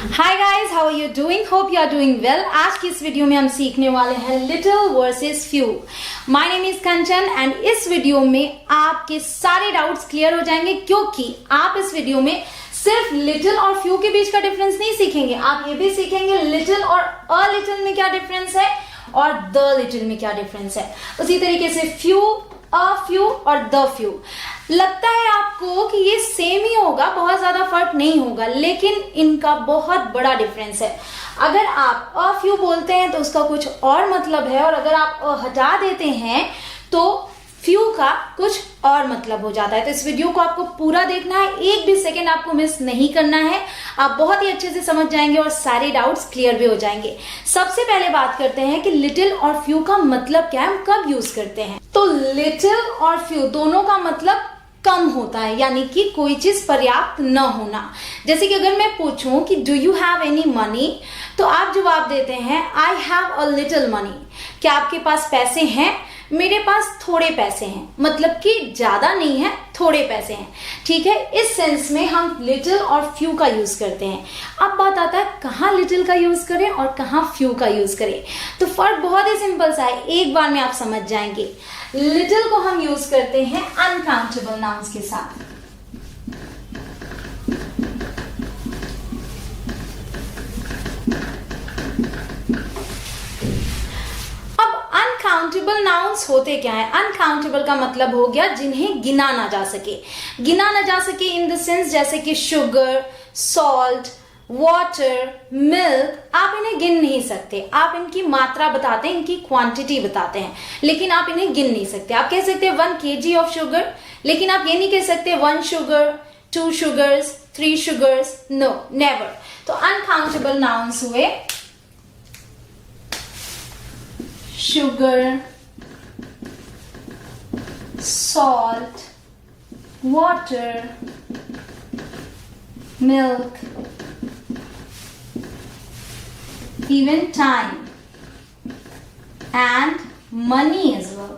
Hi guys, how are you doing? Hope you are doing well. आज की इस video में हम सीखने वाले हैं little versus few. My name is Kanchan and इस वीडियो में आपके सारे डाउट्स क्लियर हो जाएंगे, क्योंकि आप इस वीडियो में सिर्फ लिटिल और फ्यू के बीच का डिफरेंस नहीं सीखेंगे, आप ये भी सीखेंगे लिटिल और अ लिटिल में क्या डिफरेंस है और द लिटिल में क्या डिफरेंस है। उसी तरीके से फ्यू, अ फ्यू और द फ्यू। लगता है आपको कि ये सेम ही होगा, बहुत ज्यादा फर्क नहीं होगा, लेकिन इनका बहुत बड़ा डिफरेंस है। अगर आप अ फ्यू बोलते हैं तो उसका कुछ और मतलब है, और अगर आप अ हटा देते हैं तो फ्यू का कुछ और मतलब हो जाता है। तो इस वीडियो को आपको पूरा देखना है, एक भी सेकेंड आपको मिस नहीं करना है। आप बहुत ही अच्छे से समझ जाएंगे और सारे डाउट्स क्लियर भी हो जाएंगे। सबसे पहले बात करते हैं कि लिटिल और फ्यू का मतलब क्या है, हम कब यूज करते हैं। तो लिटिल और फ्यू दोनों का मतलब कम होता है, यानी कि कोई चीज पर्याप्त न होना। जैसे कि अगर मैं पूछूं कि do you have any money, तो आप जवाब देते हैं I have a little money. क्या आपके पास पैसे हैं? मेरे पास थोड़े पैसे हैं, मतलब कि ज्यादा नहीं है, थोड़े पैसे हैं। ठीक है, इस सेंस में हम लिटिल और फ्यू का यूज करते हैं। अब बात आता है कहाँ लिटिल का यूज करें और कहाँ फ्यू का यूज करें। तो फर्क बहुत ही सिंपल सा है, एक बार में आप समझ जाएंगे। लिटिल को हम यूज करते हैं अनकाउंटेबल नाउन्स के साथ। अनकाउंटेबल नाउन्स होते क्या है? अनकाउंटेबल का मतलब हो गया जिन्हें गिना ना जा सके। गिना ना जा सके इन द सेंस जैसे कि शुगर, सॉल्ट, वाटर, मिल्क। आप इन्हें गिन नहीं सकते, आप इनकी मात्रा बताते हैं, इनकी क्वांटिटी बताते हैं, लेकिन आप इन्हें गिन नहीं सकते। आप कह सकते हैं 1 kg ऑफ शुगर, लेकिन आप ये नहीं कह सकते 1 sugar, 2 sugars, 3 sugars। No, never. तो अनकाउंटेबल नाउन्स हुए sugar, salt, water, milk, even time and money as well.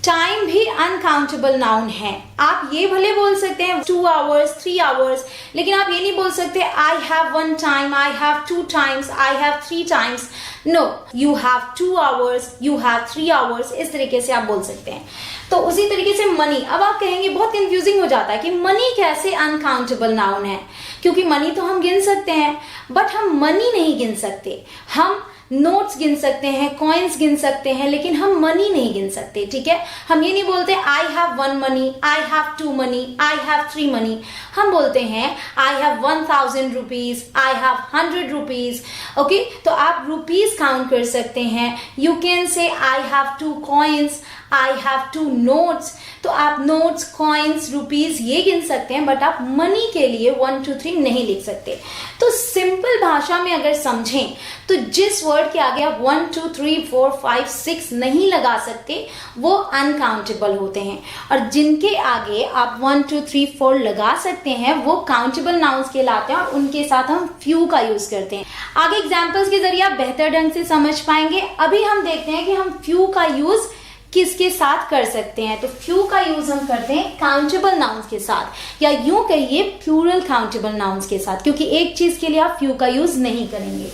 Time भी अनकाउंटेबल नाउन है। आप ये भले बोल सकते हैं 2 hours, 3 hours, लेकिन आप ये नहीं बोल सकते I have 1 time, I have 2 times, I have 3 times। No, you have 2 hours, you have 3 hours। इस तरीके से आप बोल सकते हैं। तो उसी तरीके से मनी। अब आप कहेंगे बहुत कंफ्यूजिंग हो जाता है कि मनी कैसे अनकाउंटेबल नाउन है, क्योंकि मनी तो हम गिन सकते हैं, बट हम मनी नहीं गिन सकते। हम नोट्स गिन सकते हैं, कॉइन्स गिन सकते हैं, लेकिन हम मनी नहीं गिन सकते। ठीक है, हम ये नहीं बोलते आई have 1 money, I have 2 money, I have 3 money। हम बोलते हैं I have 1000 rupees, I have 100 rupees। Okay, तो आप रुपीज काउंट कर सकते हैं। You can say I have 2 coins, I have 2 notes। तो आप नोट्स, कॉइन्स, रुपीज ये गिन सकते हैं, बट आप मनी के लिए 1 2 3 नहीं लिख सकते। तो सिंपल भाषा में अगर समझें तो जिस वर्ड के आगे आप 1 2 3 4 5 6 नहीं लगा सकते वो अनकाउंटेबल होते हैं, और जिनके आगे आप 1 2 3 4 लगा सकते हैं वो काउंटेबल नाउन्स कहलाते हैं, और उनके साथ हम फ्यू का यूज करते हैं। आगे एग्जाम्पल्स के जरिए आप बेहतर ढंग से समझ पाएंगे। अभी हम देखते हैं कि हम फ्यू का यूज किसके साथ कर सकते हैं। तो फ्यू का यूज हम करते हैं काउंटेबल नाउन्स के साथ, या यूं कहिए प्लूरल काउंटेबल नाउन्स के साथ, क्योंकि एक चीज के लिए आप फ्यू का यूज नहीं करेंगे।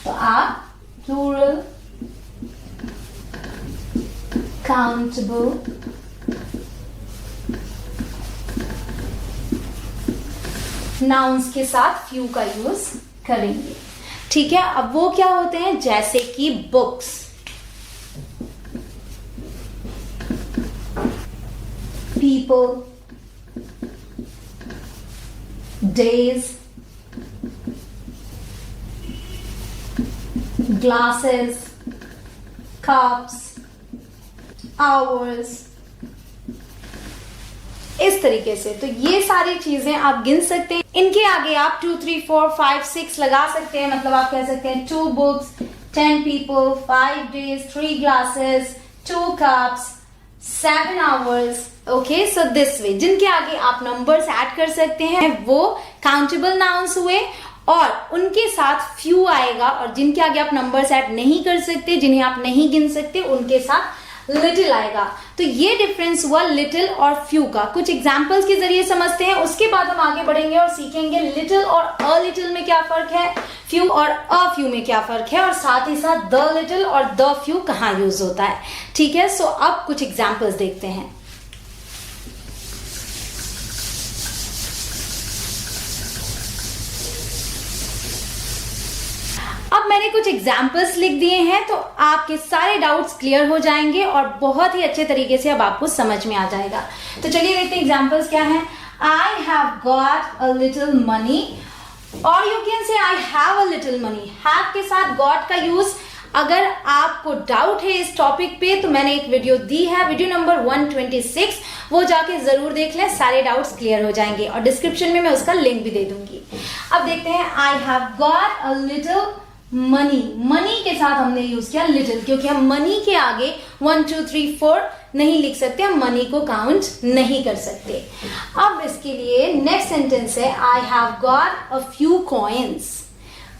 तो आप प्लूरल काउंटेबल नाउन्स के साथ फ्यू का यूज करेंगे। ठीक है, अब वो क्या होते हैं? जैसे कि books, people, days, glasses, cups, hours। इस तरीके से तो ये सारी चीजें आप गिन सकते हैं। इनके आगे आप 2 3 4 5 6 लगा सकते हैं, मतलब आप कह सकते हैं 2 books, 10 people, 5 days, 3 glasses, 2 cups, 7 hours। Okay, so this way जिनके आगे आप नंबर्स ऐड कर सकते हैं वो काउंटेबल नाउन्स हुए, और उनके साथ फ्यू आएगा, और जिनके आगे आप नंबर्स ऐड नहीं कर सकते, जिन्हें आप नहीं गिन सकते, उनके साथ लिटिल आएगा। तो ये डिफरेंस हुआ लिटिल और फ्यू का। कुछ एग्जांपल्स के जरिए समझते हैं, उसके बाद हम आगे बढ़ेंगे और सीखेंगे लिटिल और अ लिटिल में क्या फर्क है, फ्यू और अ फ्यू में क्या फर्क है, और साथ ही साथ द लिटिल और द फ्यू कहाँ यूज होता है। ठीक है, सो अब कुछ एग्जांपल्स देखते हैं। अब मैंने कुछ एग्जाम्पल्स लिख दिए हैं, तो आपके सारे डाउट्स क्लियर हो जाएंगे और बहुत ही अच्छे तरीके से अब आपको समझ में आ जाएगा। तो चलिए देखते हैं एग्जाम्पल्स क्या हैं। I have got a little money, और you can say I have a little money. Have के साथ गॉट का यूज, अगर आपको डाउट है इस टॉपिक पे तो मैंने एक वीडियो दी है, वीडियो नंबर 126, वो जाके जरूर देख लें, सारे डाउट्स क्लियर हो जाएंगे और डिस्क्रिप्शन में मैं उसका लिंक भी दे दूंगी। अब देखते हैं, I have got a little money. Money के साथ हमने यूज किया लिटिल, क्योंकि हम मनी के आगे 1 2 3 4 नहीं लिख सकते, हम मनी को काउंट नहीं कर सकते। अब इसके लिए नेक्स्ट सेंटेंस है, आई have got a few coins.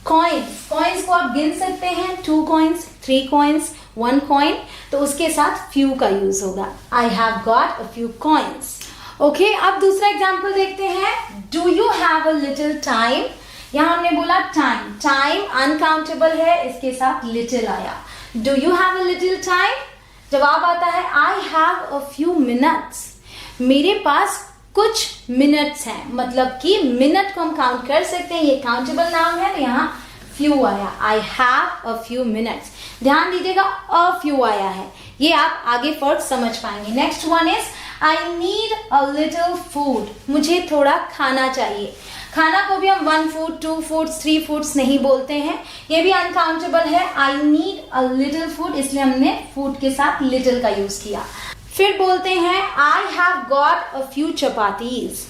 Coins को आप गिन सकते हैं, 2 कॉइन्स, 3 कॉइन्स, 1 कॉइन, तो उसके साथ फ्यू का यूज होगा। आई have got a few coins. Okay, अब दूसरा एग्जाम्पल देखते हैं। Do you have a little time. यहां हमने बोला टाइम अनकाउंटेबल है, इसके साथ लिटिल आया। Do you have a little time, जवाब आता है आई हैव अ फ्यू मिनट्स। मेरे पास कुछ मिनट्स हैं, मतलब कि मिनट को हम काउंट कर सकते हैं, ये काउंटेबल नाउन है, तो यहाँ फ्यू आया, आई हैव अ फ्यू मिनट्स। ध्यान दीजिएगा अ फ्यू आया है, ये आप आगे फर्क समझ पाएंगे। Next one is I need a little food. मुझे थोड़ा खाना चाहिए। खाना को भी हम 1 फूड, 2 फूड्स, 3 फूड्स नहीं बोलते हैं, ये भी अनकाउंटेबल है। I need a little food, इसलिए हमने फूड के साथ लिटिल का यूज किया। फिर बोलते हैं I have got a few chapatis.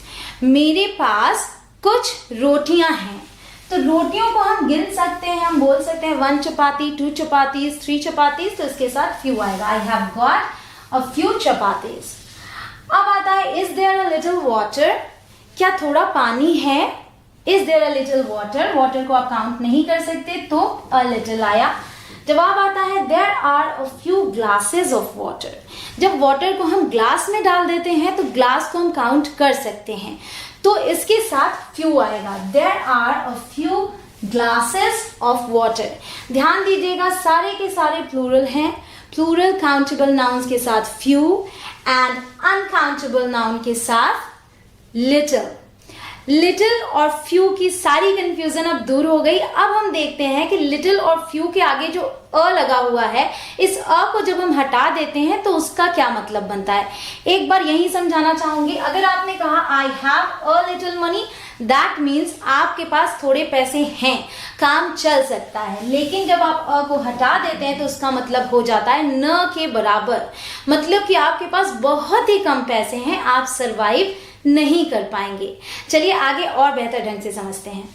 मेरे पास कुछ रोटियां हैं। तो रोटियों को हम गिन सकते हैं, हम बोल सकते हैं 1 चपाती, 2 चपातीज, 3 चपातीज, तो इसके साथ फ्यू आएगा। I have got a few chapatis. अब आता है is there a little water. क्या थोड़ा पानी है। Is there a little water, water को आप काउंट नहीं कर सकते, तो अ लिटिल आया। जवाब आता है there are a few glasses of water. जब वाटर को हम ग्लास में डाल देते हैं तो ग्लास को हम काउंट कर सकते हैं, तो इसके साथ फ्यू आएगा। There are a few glasses of water. ध्यान दीजिएगा सारे के सारे प्लूरल हैं, प्लूरल काउंटेबल नाउन्स के साथ फ्यू एंड अनकाउंटेबल नाउन के साथ लिटिल और फ्यू की सारी कंफ्यूजन अब दूर हो गई। अब हम देखते हैं कि लिटिल और फ्यू के आगे जो अ लगा हुआ है, इस अ को जब हम हटा देते हैं तो उसका क्या मतलब बनता है। एक बार यही समझाना चाहूंगी। अगर आपने कहा आई have a little money, that means आपके पास थोड़े पैसे हैं, काम चल सकता है। लेकिन जब आप अ को हटा देते हैं तो उसका मतलब हो जाता है न के बराबर, मतलब कि आपके पास बहुत ही कम पैसे हैं, आप सरवाइव नहीं कर पाएंगे। चलिए आगे और बेहतर ढंग से समझते हैं।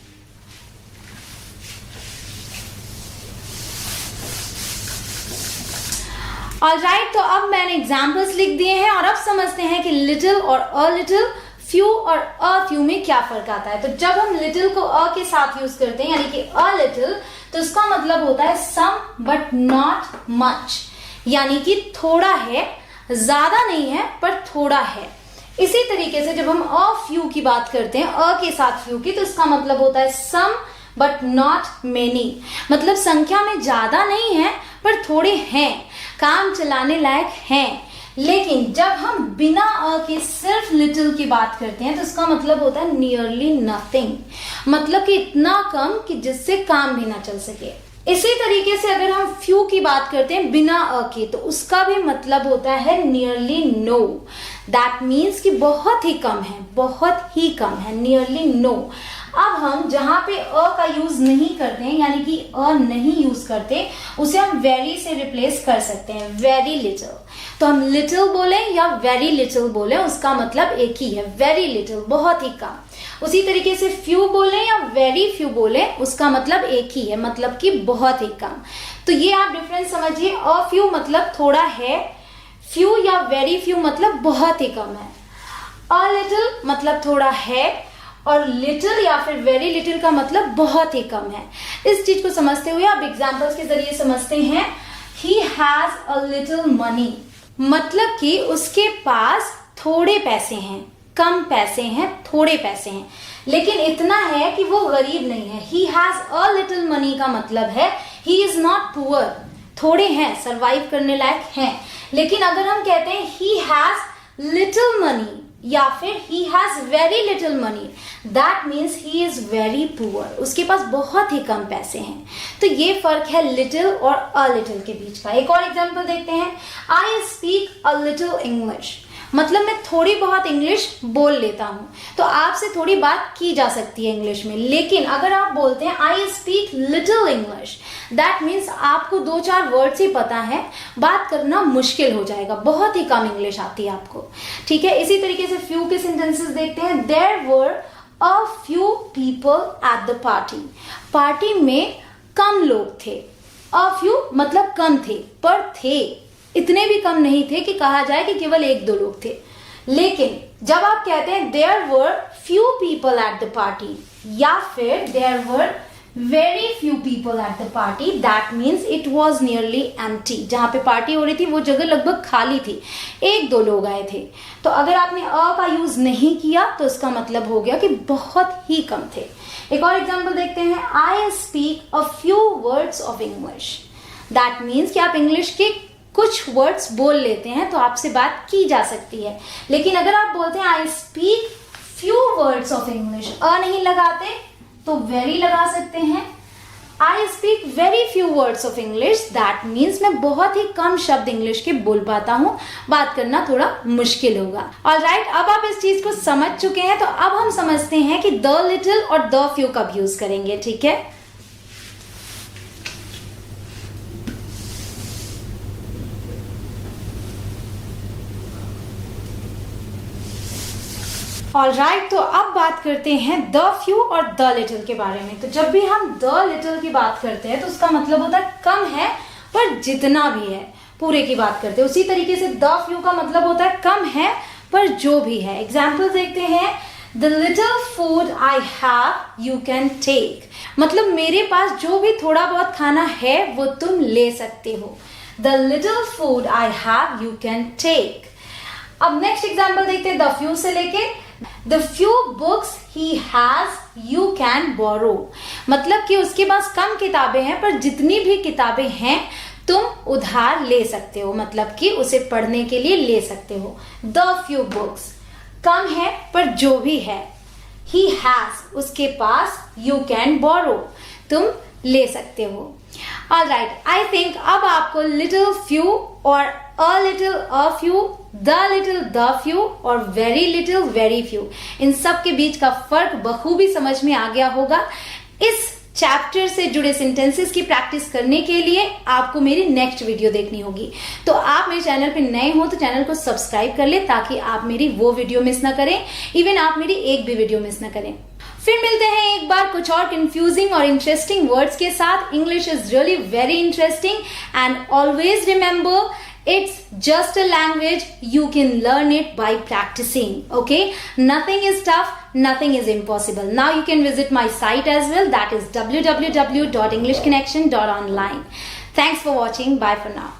ऑलराइट, तो अब मैंने एग्जाम्पल्स लिख दिए हैं और अब समझते हैं कि लिटिल और अ लिटिल, फ्यू और अ फ्यू में क्या फर्क आता है। तो जब हम लिटिल को अ के साथ यूज करते हैं, यानी कि अ लिटिल, तो इसका मतलब होता है सम बट नॉट मच, यानी कि थोड़ा है, ज्यादा नहीं है पर थोड़ा है। इसी तरीके से जब हम अ फ्यू की बात करते हैं, अ के साथ फ्यू की, तो इसका मतलब होता है सम बट नॉट मेनी, मतलब संख्या में ज्यादा नहीं है पर थोड़े हैं, काम चलाने लायक हैं। लेकिन जब हम बिना अ के सिर्फ लिटिल की बात करते हैं तो इसका मतलब होता है नियरली नथिंग, मतलब कि इतना कम कि जिससे काम भी ना चल सके। इसी तरीके से अगर हम फ्यू की बात करते हैं बिना अ के, तो उसका भी मतलब होता है नियरली नो, दैट मीन्स कि बहुत ही कम है, बहुत ही कम है, नियरली नो। अब हम जहां पे अ का यूज नहीं करते हैं, यानी कि अ नहीं यूज करते, उसे हम वेरी से रिप्लेस कर सकते हैं, वेरी लिटिल। तो हम लिटिल बोले या वेरी लिटिल बोले, उसका मतलब एक ही है, वेरी लिटिल, बहुत ही कम। उसी तरीके से फ्यू बोले या वेरी फ्यू बोले, उसका मतलब एक ही है, मतलब कि बहुत ही कम। तो ये आप डिफरेंस समझिए, अ फ्यू मतलब थोड़ा है, फ्यू या वेरी फ्यू मतलब बहुत ही कम है। अ लिटिल मतलब थोड़ा है और लिटिल या फिर वेरी लिटिल का मतलब बहुत ही कम है। इस चीज को समझते हुए आप एग्जाम्पल्स के जरिए समझते हैं। He has a little money. मतलब कि उसके पास थोड़े पैसे हैं, कम पैसे हैं, थोड़े पैसे हैं, लेकिन इतना है कि वो गरीब नहीं है। He has a little money का मतलब है he is not poor, थोड़े हैं, सरवाइव करने लायक हैं। लेकिन अगर हम कहते हैं he has little money या फिर he has very little money, that means he is very poor, उसके पास बहुत ही कम पैसे हैं। तो ये फर्क है little और a little के बीच का। एक और एग्जांपल देखते हैं। I speak a little English, मतलब मैं थोड़ी बहुत इंग्लिश बोल लेता हूँ। तो आपसे थोड़ी बात की जा सकती है इंग्लिश में, लेकिन अगर आप बोलते हैं I speak little English, that means आपको 2-4 वर्ड्स ही पता है, बात करना मुश्किल हो जाएगा, बहुत ही कम इंग्लिश आती है आपको। ठीक है, इसी तरीके से फ्यू के सेंटेंसेस देखते हैं। There were a few people at the party, party में कम लोग थे। अ फ्यू मतलब कम थे, पर थे, इतने भी कम नहीं थे कि कहा जाए कि केवल 1-2 लोग थे। लेकिन जब आप कहते हैं there were few people at the party या फिर there were very few people at the party, that means it was nearly empty, जहां पे पार्टी हो रही थी वो जगह लगभग खाली थी, 1-2 लोग आए थे। तो अगर आपने अ का यूज नहीं किया तो इसका मतलब हो गया कि बहुत ही कम थे। एक और एग्जाम्पल देखते हैं। I speak a few words of English, that means कि आप इंग्लिश के कुछ वर्ड्स बोल लेते हैं तो आपसे बात की जा सकती है। लेकिन अगर आप बोलते हैं I speak few words of English, a नहीं लगाते तो वेरी लगा सकते हैं। I speak very few words of English, that means मैं बहुत ही कम शब्द इंग्लिश के बोल पाता हूं, बात करना थोड़ा मुश्किल होगा। ऑलराइट, अब आप इस चीज को समझ चुके हैं, तो अब हम समझते हैं कि द लिटिल और द फ्यू कब यूज करेंगे। ठीक है, ऑलराइट, तो अब बात करते हैं द फ्यू और द लिटिल के बारे में। तो जब भी हम द लिटिल की बात करते हैं तो उसका मतलब होता है कम है पर जितना भी है, पूरे की बात करते हैं। उसी तरीके से द फ्यू का मतलब होता है कम है पर जो भी है। एग्जाम्पल देखते हैं। The little food I have you can take, मतलब मेरे पास जो भी थोड़ा बहुत खाना है वो तुम ले सकते हो। The little food I have you can take. अब नेक्स्ट एग्जाम्पल देखते हैं द फ्यू से लेके। The few books he has you can borrow, मतलब कि उसके पास कम किताबें हैं पर जितनी भी किताबें हैं तुम उधार ले सकते हो, मतलब कि उसे पढ़ने के लिए ले सकते हो। The few books, कम है पर जो भी है। He has, उसके पास, you can borrow, तुम ले सकते हो। Alright, I think अब आपको little few और a little a few, the little the few और very little very few, इन सब के बीच का फर्क बखूबी समझ में आ गया होगा। इस चैप्टर से जुड़े सेंटेंसेस की प्रैक्टिस करने के लिए आपको मेरी नेक्स्ट वीडियो देखनी होगी। तो आप मेरे चैनल पे नए हो तो चैनल को सब्सक्राइब कर ले ताकि आप मेरी वो वीडियो मिस ना करें, इवन आप मेरी एक भी वीडियो मिस ना करें। फिर मिलते हैं एक बार कुछ और कंफ्यूजिंग और इंटरेस्टिंग वर्ड्स के साथ। English is really very interesting and always remember, it's just a language, you can learn it by practicing, okay? Nothing is tough, nothing is impossible. Now you can visit my site as well, that is www.englishconnection.online. Thanks for watching, bye for now.